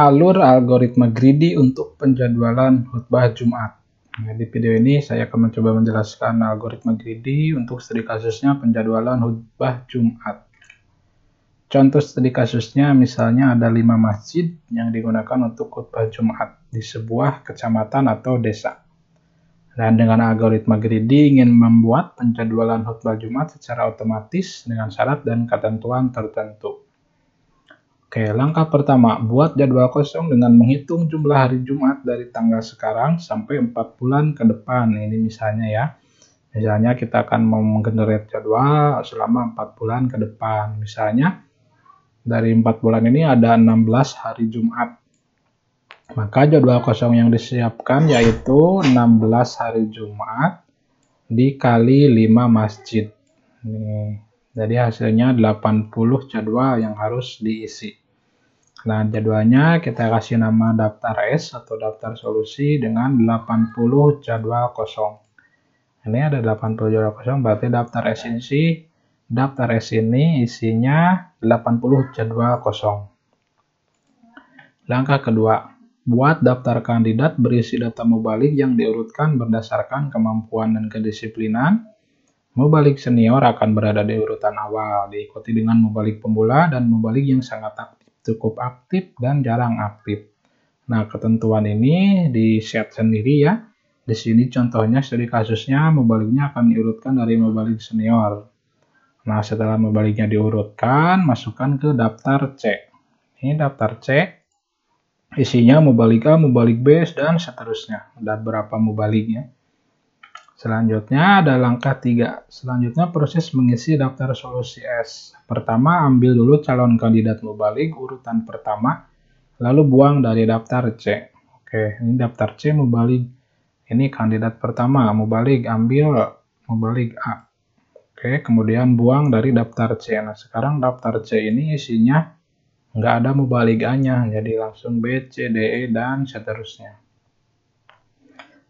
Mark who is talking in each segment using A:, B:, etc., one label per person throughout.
A: Alur algoritma greedy untuk penjadwalan khutbah Jumat. Nah, di video ini saya akan mencoba menjelaskan algoritma greedy untuk studi kasusnya penjadwalan khutbah Jumat. Contoh studi kasusnya misalnya ada 5 masjid yang digunakan untuk khutbah Jumat di sebuah kecamatan atau desa. Dan dengan algoritma greedy ingin membuat penjadwalan khutbah Jumat secara otomatis dengan syarat dan ketentuan tertentu. Oke, langkah pertama, buat jadwal kosong dengan menghitung jumlah hari Jumat dari tanggal sekarang sampai 4 bulan ke depan. Ini misalnya ya. Misalnya kita akan menggenerate jadwal selama 4 bulan ke depan. Misalnya dari 4 bulan ini ada 16 hari Jumat. Maka jadwal kosong yang disiapkan yaitu 16 hari Jumat dikali 5 masjid. Nih, jadi hasilnya 80 jadwal yang harus diisi. Nah, jadwalnya kita kasih nama daftar S atau daftar solusi dengan 80 jadwal kosong. Ini ada 80 jadwal kosong, berarti daftar S ini isinya 80 jadwal kosong. Langkah kedua, buat daftar kandidat berisi data mubalik yang diurutkan berdasarkan kemampuan dan kedisiplinan. Mubalik senior akan berada di urutan awal, diikuti dengan mubalik pemula dan mubalik yang sangat aktif, cukup aktif, dan jarang aktif. Nah, ketentuan ini di-set sendiri ya. Di sini contohnya studi kasusnya mubaliknya akan diurutkan dari mubalik senior. Nah, setelah mubaliknya diurutkan, masukkan ke daftar C. Ini daftar C, isinya mubalik A, mubalik B, dan seterusnya. Ada berapa mubaliknya. Selanjutnya ada langkah 3. Selanjutnya proses mengisi daftar solusi S. Pertama, ambil dulu calon kandidat mubalik urutan pertama, lalu buang dari daftar C. Oke, ini daftar C mubalik. Ini kandidat pertama, mubalik, ambil mubalik A. Oke, kemudian buang dari daftar C. Nah, sekarang daftar C ini isinya nggak ada mubalik A-nya, jadi langsung B, C, D, E, dan seterusnya.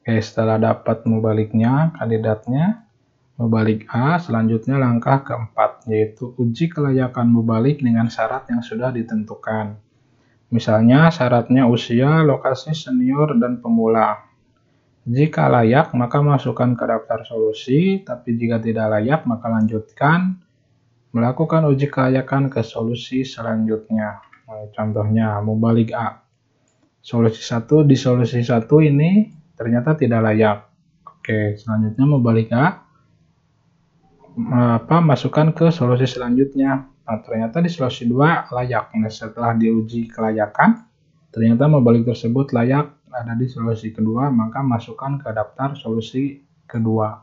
A: Oke, setelah dapat mubaliknya, kandidatnya, mubalik A, selanjutnya langkah keempat, yaitu uji kelayakan mubalik dengan syarat yang sudah ditentukan. Misalnya syaratnya usia, lokasi, senior, dan pemula. Jika layak, maka masukkan ke daftar solusi, tapi jika tidak layak, maka lanjutkan melakukan uji kelayakan ke solusi selanjutnya. Nah, contohnya, mubalik A. Solusi 1, di solusi 1 ini ternyata tidak layak. Oke, selanjutnya mubalik A, masukkan ke solusi selanjutnya. Nah, ternyata di solusi 2 layak. Nah, setelah diuji kelayakan, ternyata mubalik tersebut layak ada di solusi kedua, maka masukkan ke daftar solusi kedua.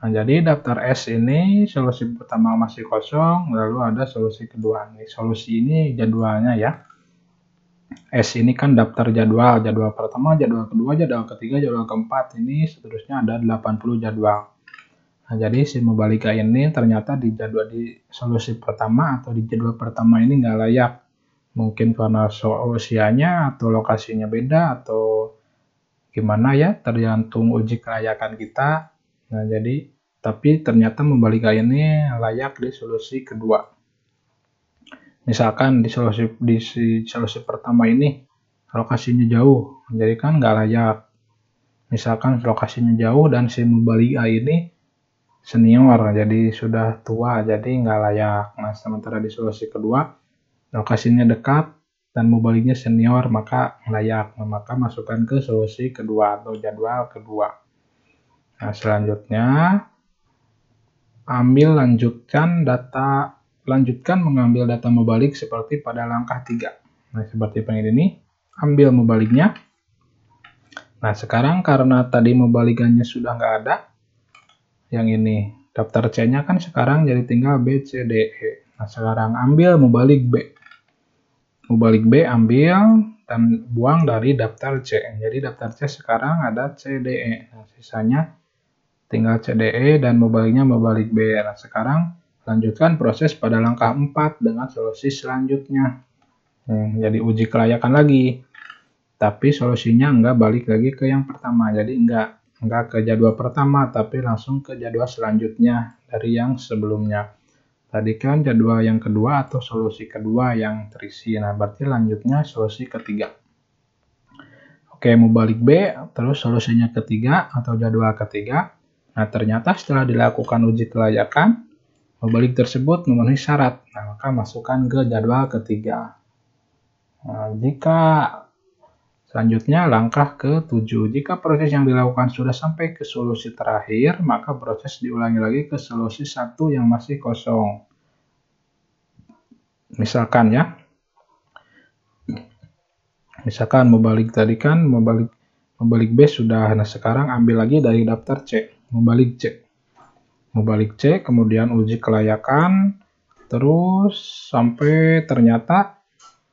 A: Nah, jadi daftar S ini solusi pertama masih kosong, lalu ada solusi kedua. Nih, solusi ini jadwalnya ya. S ini kan daftar jadwal, jadwal pertama, jadwal kedua, jadwal ketiga, jadwal keempat, ini seterusnya ada 80 jadwal. Nah, jadi si mubalik A ini ternyata di jadwal di solusi pertama atau di jadwal pertama ini nggak layak. Mungkin karena usianya atau lokasinya beda atau gimana ya, tergantung uji kelayakan kita. Nah, jadi tapi ternyata mubalik A ini layak di solusi kedua. Misalkan di solusi pertama ini lokasinya jauh, jadi kan nggak layak. Misalkan lokasinya jauh dan si mubalik A ini senior, jadi sudah tua, jadi nggak layak. Nah, sementara di solusi kedua lokasinya dekat dan mubaliknya senior, maka layak. Nah, maka masukkan ke solusi kedua atau jadwal kedua. Nah, selanjutnya lanjutkan mengambil data mubalik seperti pada langkah 3. Nah, seperti ini, ambil mubaliknya. Nah, sekarang karena tadi mubalikannya sudah nggak ada, yang ini, daftar C-nya kan sekarang jadi tinggal B, C, D, E. Nah, sekarang ambil mubalik B. Mubalik B ambil dan buang dari daftar C. Jadi daftar C sekarang ada C, D, E. Nah, sisanya tinggal C, D, E dan mubaliknya mubalik B. Nah, sekarang lanjutkan proses pada langkah 4 dengan solusi selanjutnya. Jadi uji kelayakan lagi. Tapi solusinya nggak balik lagi ke yang pertama. Jadi nggak ke jadwal pertama, tapi langsung ke jadwal selanjutnya dari yang sebelumnya. Tadi kan jadwal yang kedua atau solusi kedua yang terisi. Nah, berarti lanjutnya solusi ketiga. Oke, mau balik B, terus solusinya ketiga atau jadwal ketiga. Nah, ternyata setelah dilakukan uji kelayakan, mubalik tersebut memenuhi syarat. Nah, maka masukkan ke jadwal ketiga. Nah, jika selanjutnya langkah ke-7. Jika proses yang dilakukan sudah sampai ke solusi terakhir, maka proses diulangi lagi ke solusi 1 yang masih kosong. Misalkan ya. Misalkan mubalik tadi kan mubalik B sudah. Nah, sekarang ambil lagi dari daftar C. Mubalik C. Mubalik C, kemudian uji kelayakan, terus sampai ternyata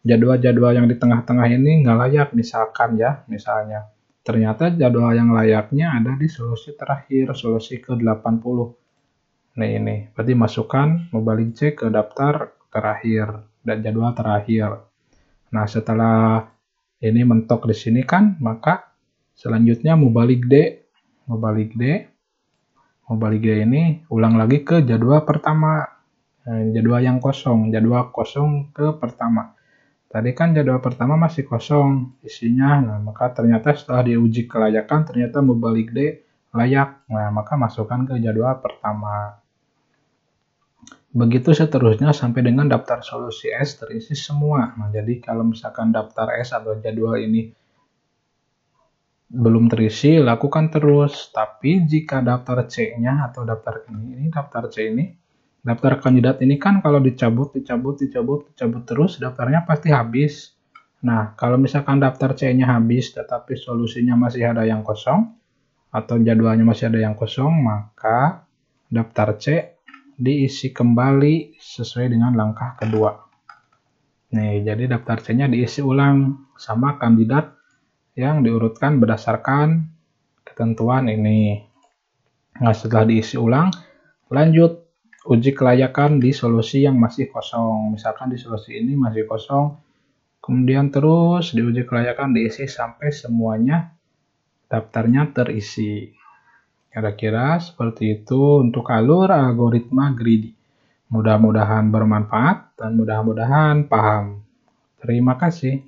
A: jadwal-jadwal yang di tengah-tengah ini nggak layak, misalkan ya, misalnya. Ternyata jadwal yang layaknya ada di solusi terakhir, solusi ke-80. Nah ini, berarti masukkan mubalik C ke daftar terakhir, dan jadwal terakhir. Nah setelah ini mentok di sini kan, maka selanjutnya mubalik D. Mubalik D ini ulang lagi ke jadwal pertama. Jadwal yang kosong, jadwal kosong ke pertama. Tadi kan jadwal pertama masih kosong isinya, nah maka ternyata setelah diuji kelayakan ternyata mubalik D layak, nah maka masukkan ke jadwal pertama. Begitu seterusnya sampai dengan daftar solusi S terisi semua. Nah jadi kalau misalkan daftar S atau jadwal ini belum terisi, lakukan terus. Tapi jika daftar C-nya atau daftar ini daftar C ini, daftar kandidat ini kan kalau dicabut terus, daftarnya pasti habis. Nah, kalau misalkan daftar C-nya habis, tetapi solusinya masih ada yang kosong, atau jadwalnya masih ada yang kosong, maka daftar C diisi kembali sesuai dengan langkah kedua. Nih, jadi daftar C-nya diisi ulang sama kandidat yang diurutkan berdasarkan ketentuan ini. Nah, setelah diisi ulang, lanjut uji kelayakan di solusi yang masih kosong. Misalkan di solusi ini masih kosong, kemudian terus diuji kelayakan diisi sampai semuanya daftarnya terisi. Kira-kira seperti itu untuk alur algoritma greedy. Mudah-mudahan bermanfaat dan mudah-mudahan paham. Terima kasih.